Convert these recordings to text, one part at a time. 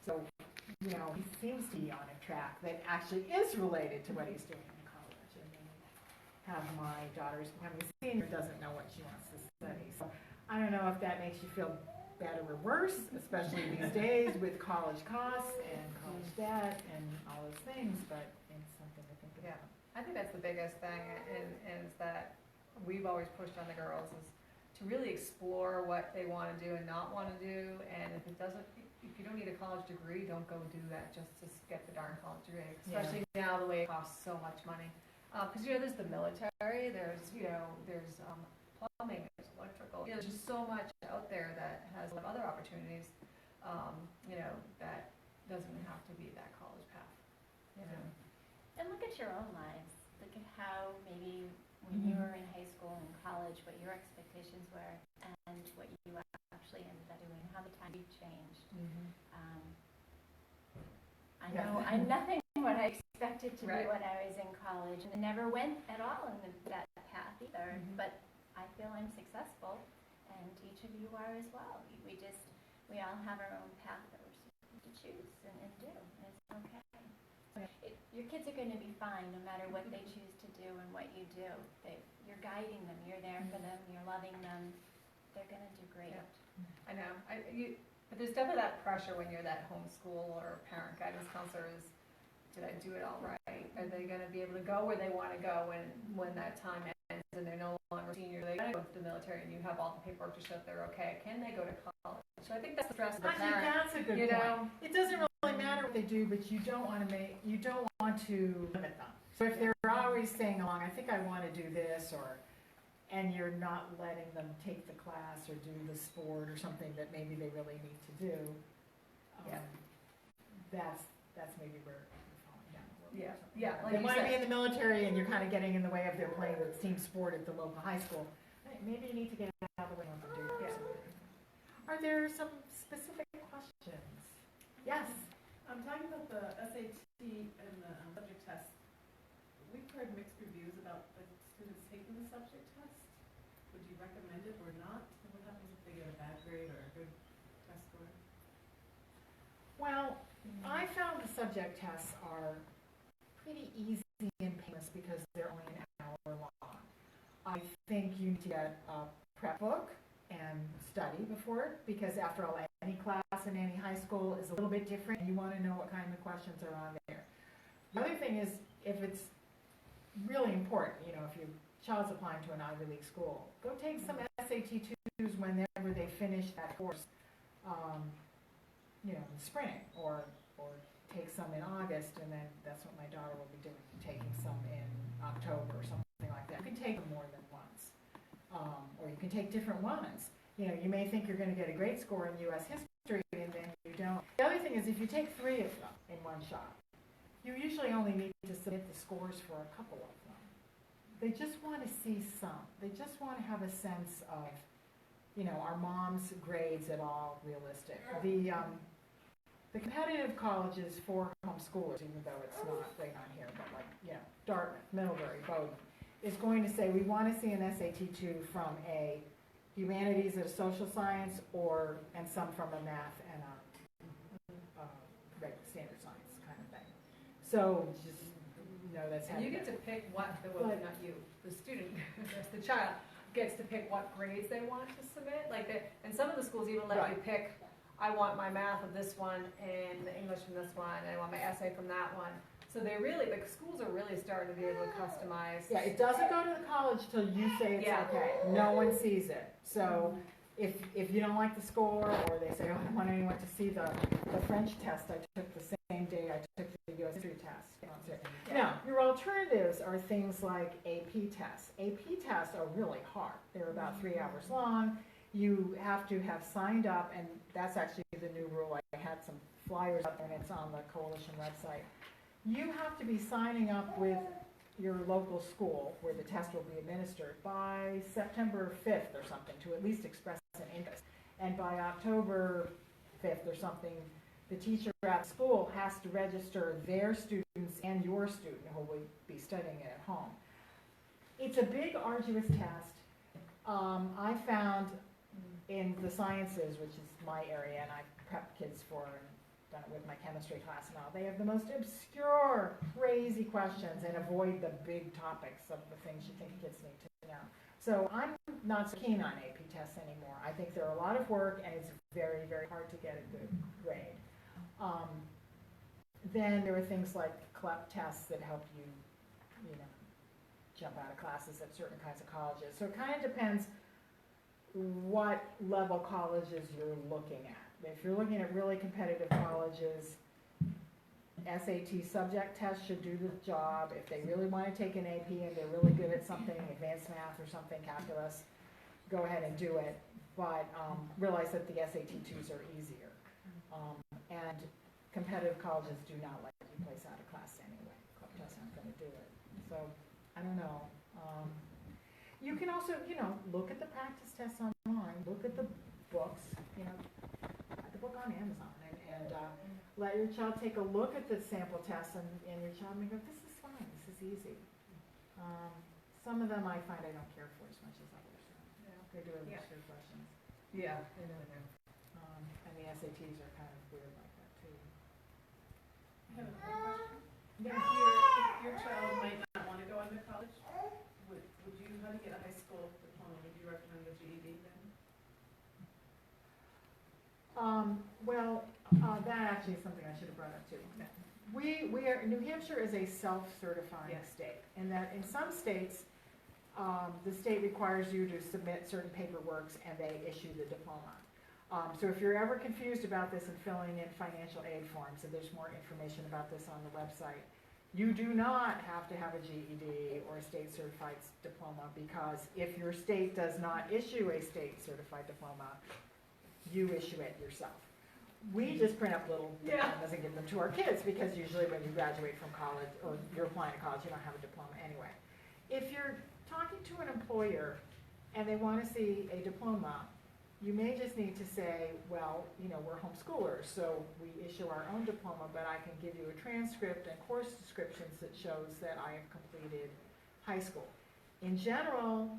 So, you know, he seems to be on a track that actually is related to what he's doing in college. And then have my daughter's becoming a senior, doesn't know what she wants to study. So I don't know if that makes you feel better or worse, especially these days with college costs and college debt and all those things, but it's something to think about. I think that's the biggest thing is that we've always pushed on the girls is to really explore what they want to do and not want to do, and if you don't need a college degree, don't go do that just to get the darn college degree, especially now the way it costs so much money. Because there's the military, there's plumbing, there's electrical, there's just so much out there that has a lot of other opportunities, that doesn't have to be that college path. And look at your own lives. Look at how maybe when you were in high school and college, what your expectations were and what you actually ended up doing, how the time you changed. I know I'm nothing what I expected to be when I was in college, and I never went at all in that path either. But I feel I'm successful, and each of you are as well. We all have our own path that we're supposed to choose and do, and it's okay. Your kids are going to be fine no matter what they choose to do and what you do. You're guiding them, you're there for them, you're loving them. They're going to do great. I know. But there's definitely that pressure when you're that homeschool or parent guidance counselor is, did I do it all right? Are they going to be able to go where they want to go when that time ends and they're no longer senior? They got to go to the military and you have all the paperwork to show that they're okay. Can they go to college? So I think that's the stress of the parent. Actually, that's a good point. It doesn't really matter what they do, but you don't want to limit them. So if they're always saying along, I think I want to do this, and you're not letting them take the class or do the sport or something that maybe they really need to do, that's maybe where you're falling down a little bit. Like they want to be in the military and you're kind of getting in the way of their playing the team sport at the local high school. Maybe you need to get out of the way and do that. Are there some specific questions? Yes? I'm talking about the SAT and the subject test. We've heard mixed reviews about the students taking the subject test. Would you recommend it or not? And what happens if they get a bad grade or a good test score? Well, I found the subject tests are pretty easy and painless because they're only an hour long. I think you need to get a prep book and study before it, because after all, any class in any high school is a little bit different, and you want to know what kind of questions are on there. The other thing is, if it's really important, if your child's applying to an Ivy League school, go take some SAT2s whenever they finish that course, in spring, or take some in August, and then that's what my daughter will be doing, taking some in October or something like that. You can take them more than once, or you can take different ones. You may think you're going to get a great score in U.S. history, and then you don't. The other thing is, if you take 3 of them in one shot, you usually only need to submit the scores for a couple of them. They just want to see some. They just want to have a sense of, are mom's grades at all realistic? The competitive colleges for homeschoolers, even though it's not right on here, but Dartmouth, Middlebury, Bowdoin, is going to say we want to see an SAT2 from a humanities and a social science, and some from a math and a regular standard science kind of thing. So just that's how. And you get to pick not you, the student, the child gets to pick what grades they want to submit. And some of the schools even let you pick. I want my math of this one and the English from this one, and I want my essay from that one. So the schools are really starting to be able to customize. Yeah, it doesn't go to the college till you say it's okay. No one sees it. So if you don't like the score, or they say, I don't want anyone to see the French test I took the same day I took the U.S. history test. Now, your alternatives are things like AP tests. AP tests are really hard. They're about 3 hours long. You have to have signed up, and that's actually the new rule. I had some flyers up there, and it's on the coalition website. You have to be signing up with your local school where the test will be administered by September 5th or something, to at least express an interest. And by October 5th or something, the teacher at the school has to register their students and your student who will be studying it at home. It's a big, arduous test. I found in the sciences, which is my area, and I prep kids for done it with my chemistry class and all. They have the most obscure, crazy questions and avoid the big topics of the things you think kids need to know. So I'm not so keen on AP tests anymore. I think they're a lot of work and it's very, very hard to get a good grade. Then there are things like CLEP tests that help you, jump out of classes at certain kinds of colleges. So it kind of depends what level colleges you're looking at. If you're looking at really competitive colleges, SAT subject tests should do the job. If they really want to take an AP and they're really good at something, advanced math or something, calculus, go ahead and do it. But realize that the SAT 2s are easier. And competitive colleges do not let you place out of class anyway. Club tests aren't going to do it. So, I don't know. You can also, look at the practice tests online, look at the books, buy the book on Amazon, and let your child take a look at the sample tests, and your child may go, this is fine, this is easy. Some of them I find I don't care for as much as others. They do have obscure questions. Yeah, I know. And the SATs are kind of weird like that too. I have another question. Yeah. If your child might not want to go into college, would you, how to get a high school diploma, would you recommend the GED then? That actually is something I should have brought up too. New Hampshire is a self-certifying state, and that in some states, the state requires you to submit certain paperworks and they issue the diploma. So if you're ever confused about this and filling in financial aid forms, and there's more information about this on the website, you do not have to have a GED or a state certified diploma, because if your state does not issue a state certified diploma, you issue it yourself. We just print up little diplomas and give them to our kids, because usually when you graduate from college or you're applying to college, you don't have a diploma anyway. If you're talking to an employer and they want to see a diploma, you may just need to say, well, we're homeschoolers, so we issue our own diploma, but I can give you a transcript and course descriptions that shows that I have completed high school. In general,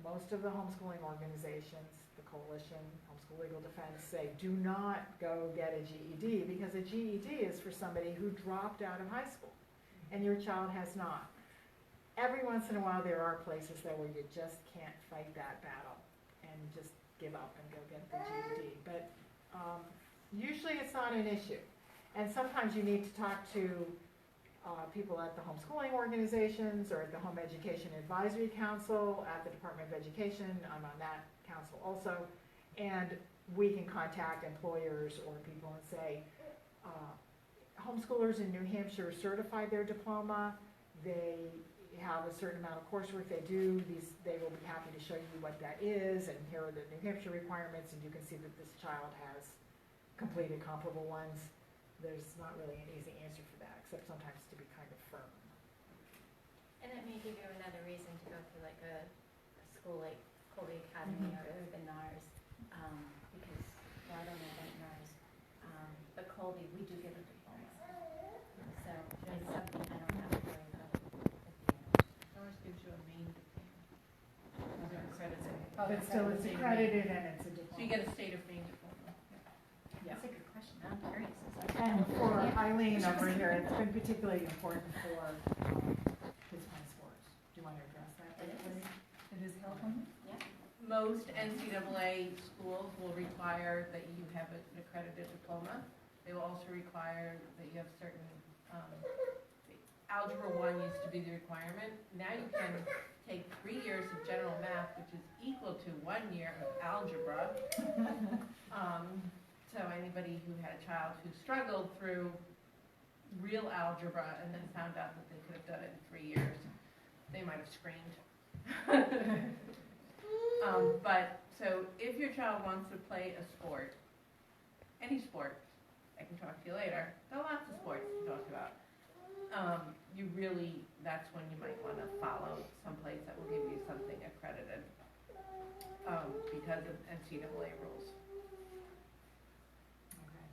most of the homeschooling organizations, the Coalition, Homeschool Legal Defense, say do not go get a GED, because a GED is for somebody who dropped out of high school, and your child has not. Every once in a while there are places though where you just can't fight that battle and just give up and go get the GED. But usually it's not an issue. And sometimes you need to talk to people at the homeschooling organizations or at the Home Education Advisory Council at the Department of Education. I'm on that council also. And we can contact employers or people and say, homeschoolers in New Hampshire certified their diploma. They have a certain amount of coursework they do. They will be happy to show you what that is, and here are the New Hampshire requirements, and you can see that this child has completed comparable ones. There's not really an easy answer for that, except sometimes to be kind of firm. And it may give you another reason to go to like a school like Colby Academy or Urban NARS, because, well, I don't know about NARS, but Colby, we do give a diploma. So it's something I don't have to worry about. Ours gives you a main diploma. They're accredited. But still, it's accredited and it's a diploma. So you get a state of Maine diploma. That's a good question. I'm curious. And for Eileen over here, it's been particularly important for kids playing sports. Do you want to address that? It is. please? It is helpful. Yeah. Most NCAA schools will require that you have an accredited diploma. They will also require that you have certain, Algebra 1 used to be the requirement. Now you can take 3 years of general math, which is equal to 1 year of algebra. So anybody who had a child who struggled through real algebra and then found out that they could have done it in 3 years, they might have screamed. But so if your child wants to play a sport, any sport, I can talk to you later. There are lots of sports to talk about. That's when you might want to follow someplace that will give you something accredited because of NCAA rules. Okay.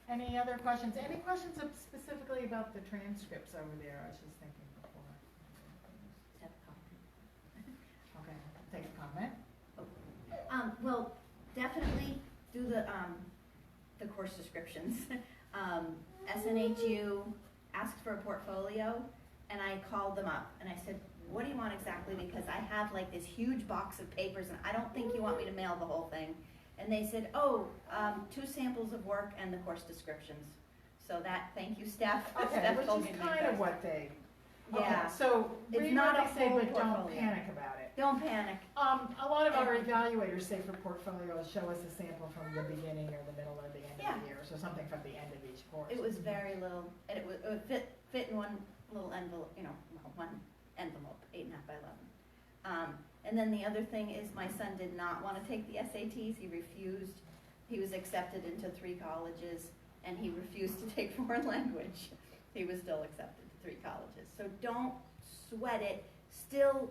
Any other questions? Any questions specifically about the transcripts over there? I was just thinking before. Okay, take a comment. Well, definitely do the the course descriptions. SNHU asked for a portfolio, and I called them up and I said, what do you want exactly? Because I have like this huge box of papers and I don't think you want me to mail the whole thing. And they said, 2 samples of work and the course descriptions. So that, thank you, Steph. Okay, Steph which told is me to do kind that. of what they, Yeah. okay, so It's read not what a they say, full but don't portfolio. panic about it. Don't panic. A lot of our evaluators say for portfolios, show us a sample from the beginning or the middle or the end of the year, so something from the end of each course. It was very little, and it would fit in one little envelope, one envelope, 8.5 by 11. And then the other thing is my son did not want to take the SATs. He refused. He was accepted into 3 colleges, and he refused to take foreign language. He was still accepted to 3 colleges. So don't sweat it. Still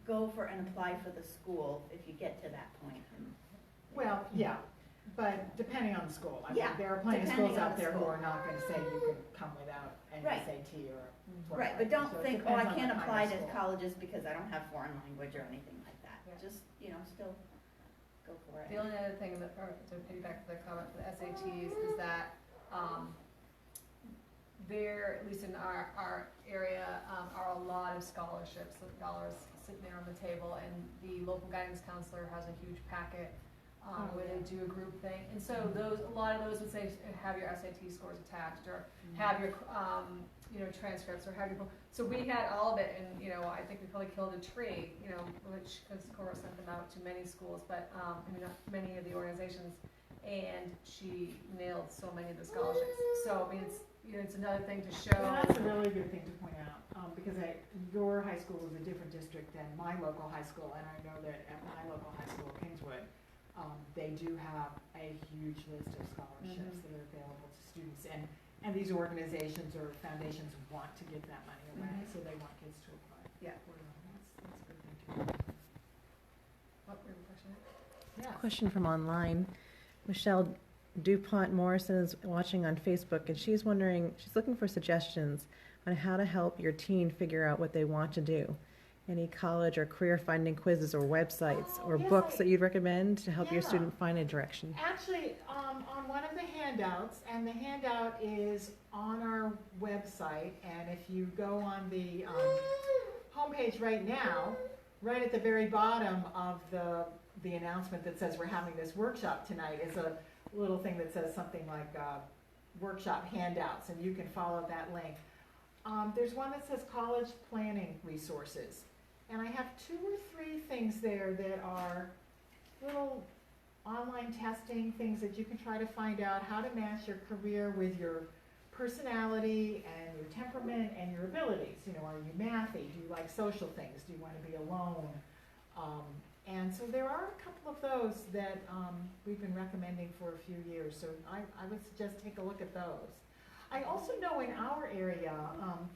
go for and apply for the school if you get to that point. Well, yeah, but depending on the school. I mean, Yeah, there are plenty of depending schools on out the there who school. are not going to say you can come without an Right. SAT or Right, but whatever. don't So it think, I depends on the can't kind apply of to school. colleges because I don't have foreign language or anything like that. Yeah. Just, still go for The it. only other thing that, or to piggyback to the comment for the SATs, is that, there, at least in our area, are a lot of scholarships, so dollars sitting there on the table, and the local guidance counselor has a huge packet, where they do a group thing, and so a lot of those would say, have your SAT scores attached, or have your, transcripts, or have your, so we had all of it, and, I think we probably killed a tree, which, because Cora sent them out to many schools, but, many of the organizations, and she nailed so many of the scholarships, so, it's another thing to show. Well, that's a really good thing to point out, because your high school is a different district than my local high school, and I know that at my local high school, Kingswood, they do have a huge list of scholarships that are available to students, and these organizations or foundations want to give that money away, so they want kids to apply. Yeah. for them. That's a good thing to What were your question? Yeah. Question from online. Michelle DuPont Morrison is watching on Facebook, and she's looking for suggestions on how to help your teen figure out what they want to do. Any college or career finding quizzes or websites or yes, books that you'd recommend to help your Yeah. student find a direction? Actually, on one of the handouts, and the handout is on our website, and if you go on the homepage right now, right at the very bottom of the announcement that says we're having this workshop tonight is a little thing that says something like workshop handouts, and you can follow that link. There's one that says college planning resources, and I have 2 or 3 things there that are little online testing things that you can try to find out how to match your career with your personality and your temperament and your abilities. Are you mathy? Do you like social things? Do you want to be alone? And so there are a couple of those that we've been recommending for a few years, so I would suggest take a look at those. I also know in our area,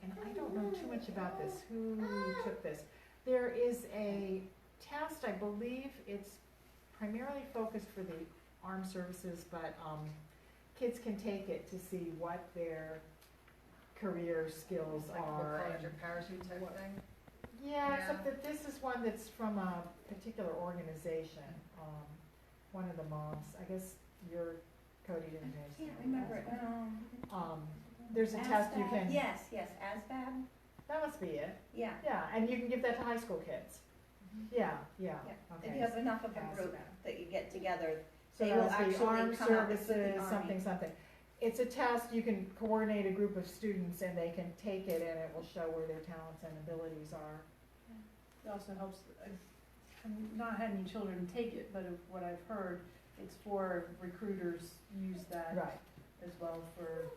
and I don't know too much about this, who took this, there is a test, I believe it's primarily focused for the armed services, but kids can take it to see what their career skills Like the are. college or parachute type what- thing? Yeah, except that this is one that's from a particular organization. One of the moms, I guess your Cody didn't know. I can't remember it. There's a test you can. Yes, ASVAB. That must be it. Yeah. Yeah, and you can give that to high school kids. Yeah. Okay. If you have enough of a group ASVAB. that you get together, So they will that's the actually armed come up with services, something something. It's a test, you can coordinate a group of students and they can take it and it will show where their talents and abilities are. It also helps, I've not had any children take it, but of what I've heard, it's for recruiters use that Right. as well for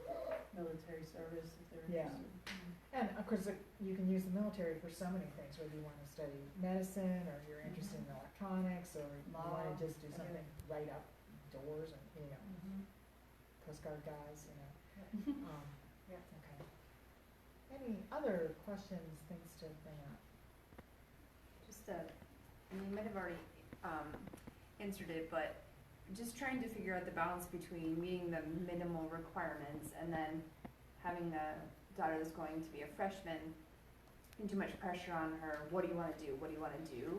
military service if they're Yeah. interested. And of course, you can use the military for so many things, whether you want to study medicine or you're interested in electronics or you Law. want to just do something, write up doors and, Coast Guard guys, Yeah. Okay. Any other questions, things to bring up? Just and you might have already answered it, but just trying to figure out the balance between meeting the minimal requirements and then having a daughter that's going to be a freshman and too much pressure on her. What do you want to do? What do you want to do?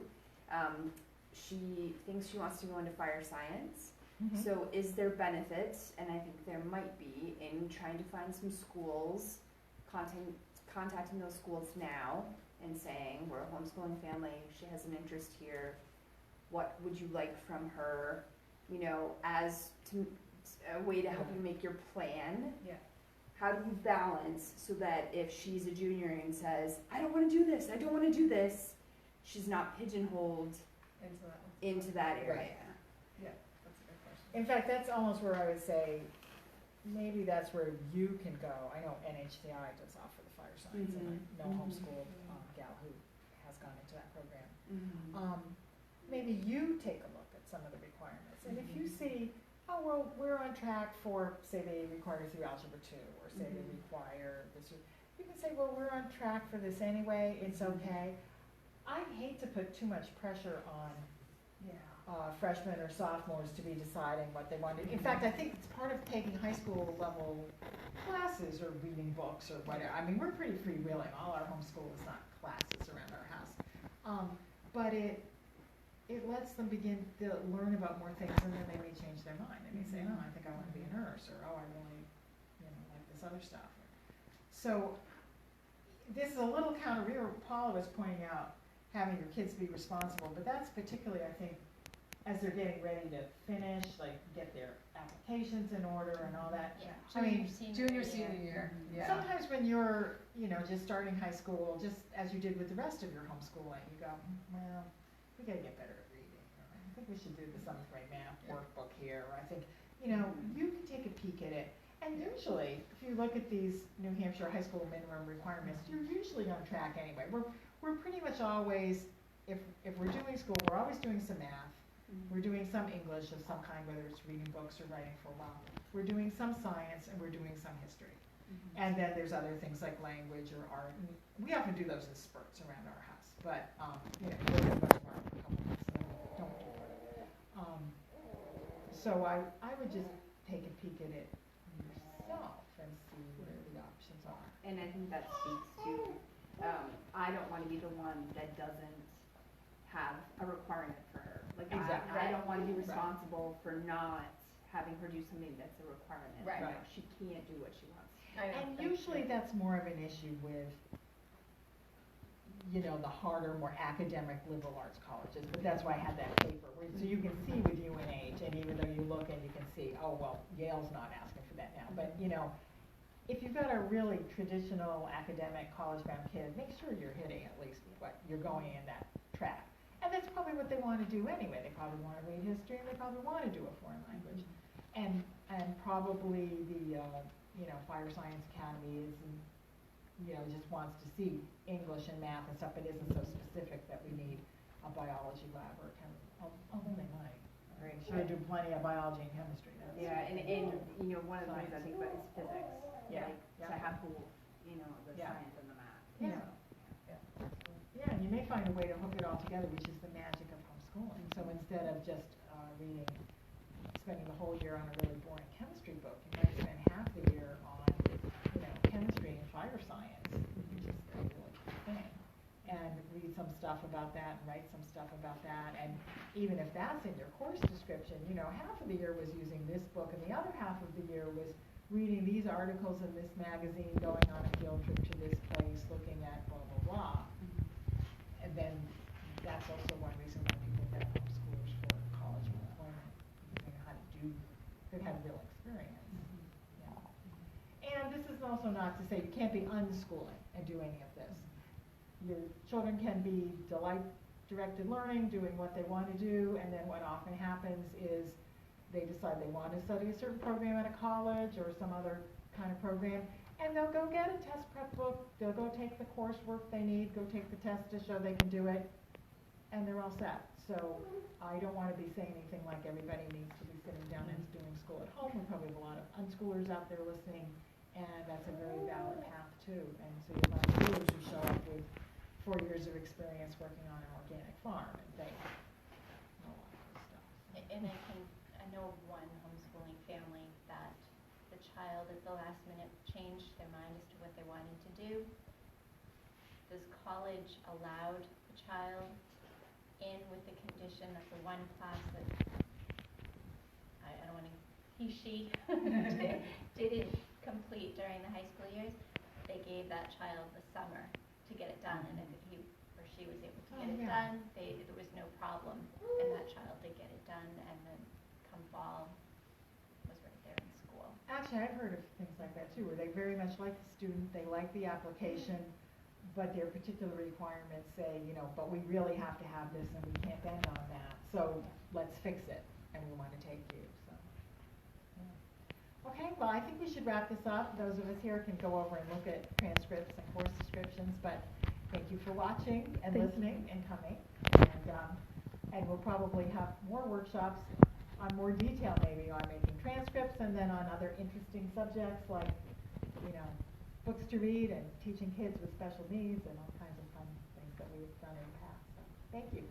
She thinks she wants to go into fire science, Mhm. So is there benefits, and I think there might be, in trying to find some schools, contacting those schools now and saying, we're a homeschooling family, she has an interest here, what would you like from her, you know, as to a way to help you make your plan? Yeah. How do you balance so that if she's a junior and says, I don't want to do this, I don't want to do this, she's not pigeonholed Into that one. into that area? Right. Yeah, that's a good question. In fact, that's almost where I would say, maybe that's where you can go. I know NHCI does offer the fire science, and I know Mhm. homeschool gal who has gone into that program. Mhm. Maybe you take a look at some of the requirements, and if you see, oh, well, we're on track for, say they require through Algebra 2, or say they require this, you can say, well, we're on track for this anyway, it's okay. I hate to put too much pressure on Yeah. freshmen or sophomores to be deciding what they want to do. In fact, I think it's part of taking high school level classes or reading books or whatever. I mean, we're pretty freewheeling. All our homeschool is not classes around our house. But it lets them begin to learn about more things, and then they may change their mind. They may say, oh, I think I want to be a nurse, or oh, I really, like this other stuff. So this is a little counter. Paula was pointing out having your kids be responsible, but that's particularly, I think, as they're getting ready to finish, like get their applications in order and all that. Yeah. I mean, Junior, senior year, yeah. sometimes when you're, just starting high school, just as you did with the rest of your homeschooling, you go, well, we gotta get better at reading. Or I think we should do the 7th grade math workbook here. Or I think, you can take a peek at it. And usually, if you look at these New Hampshire high school minimum requirements, you're usually on track anyway. We're pretty much always, if we're doing school, we're always doing some math. We're doing some English of some kind, whether it's reading books or writing for a while. We're doing some science, and we're doing some history. And then there's other things like language or art. And we often do those in spurts around our house, but we'll get a bunch of art for a couple months, and then we don't do it. So I would just take a peek at it yourself and see where the options are. And I think that speaks to, I don't want to be the one that doesn't have a requirement for her. Like, Exactly. I don't want to be responsible for not having her do something that's a requirement. Right. You know, she can't do what she wants. And usually that's more of an issue with, the harder, more academic liberal arts colleges. But that's why I had that paper, so you can see with UNH, and even though you look and you can see, oh, well, Yale's not asking for that now. But, if you've got a really traditional academic college-bound kid, make sure you're hitting at least what you're going in that track. And that's probably what they want to do anyway. They probably want to read history, and they probably want to do a foreign language. And probably the Fire Science Academy is, just wants to see English and math and stuff, but isn't so specific that we need a biology lab or a although they might. Right. Sure do plenty of biology and chemistry. That's Yeah, and one of the things I think about is physics. Yeah. Like, to have the science and the math. Yeah. Yeah, and you may find a way to hook it all together, which is the magic of homeschooling. So instead of just spending the whole year on a really boring chemistry book, you might spend half the year on, chemistry and fire science, which is a really cool thing. And read some stuff about that, and write some stuff about that. And even if that's in your course description, half of the year was using this book, and the other half of the year was reading these articles in this magazine, going on a field trip to this place, looking at blah, blah, blah. And then that's also one reason why people get homeschoolers for college employment, knowing how to do, they've had real experience. Yeah. And this is also not to say you can't be unschooling and do any of this. Your children can be delight-directed learning, doing what they want to do, and then what often happens is they decide they want to study a certain program at a college or some other kind of program, and they'll go get a test prep book, they'll go take the coursework they need, go take the test to show they can do it, and they're all set. So I don't want to be saying anything like everybody needs to be sitting down and doing school at home. We probably have a lot of unschoolers out there listening, and that's a very valid path too. And so you have unschoolers who show up with 4 years of experience working on an organic farm, and they know a lot of this stuff. And I know of one homeschooling family that the child at the last minute changed their mind as to what they wanted to do. This college allowed the child in with the condition that the one class that I don't want to, she didn't complete during the high school years, they gave that child the summer to get it done, and if he or she was able to get it done, there was no problem, and that child did get it done, and then come fall, was right there in school. Actually, I've heard of things like that too, where they very much like the student, they like the application, but their particular requirements say, you know, but we really have to have this and we can't bend on that, so let's fix it, and we want to take you, so. Yeah. Okay, well, I think we should wrap this up. Those of us here can go over and look at transcripts and course descriptions, but thank you for watching and listening and coming. And we'll probably have more workshops on more detail, maybe on making transcripts, and then on other interesting subjects like, you know, books to read and teaching kids with special needs and all kinds of fun things that we've done in the past. So, thank you.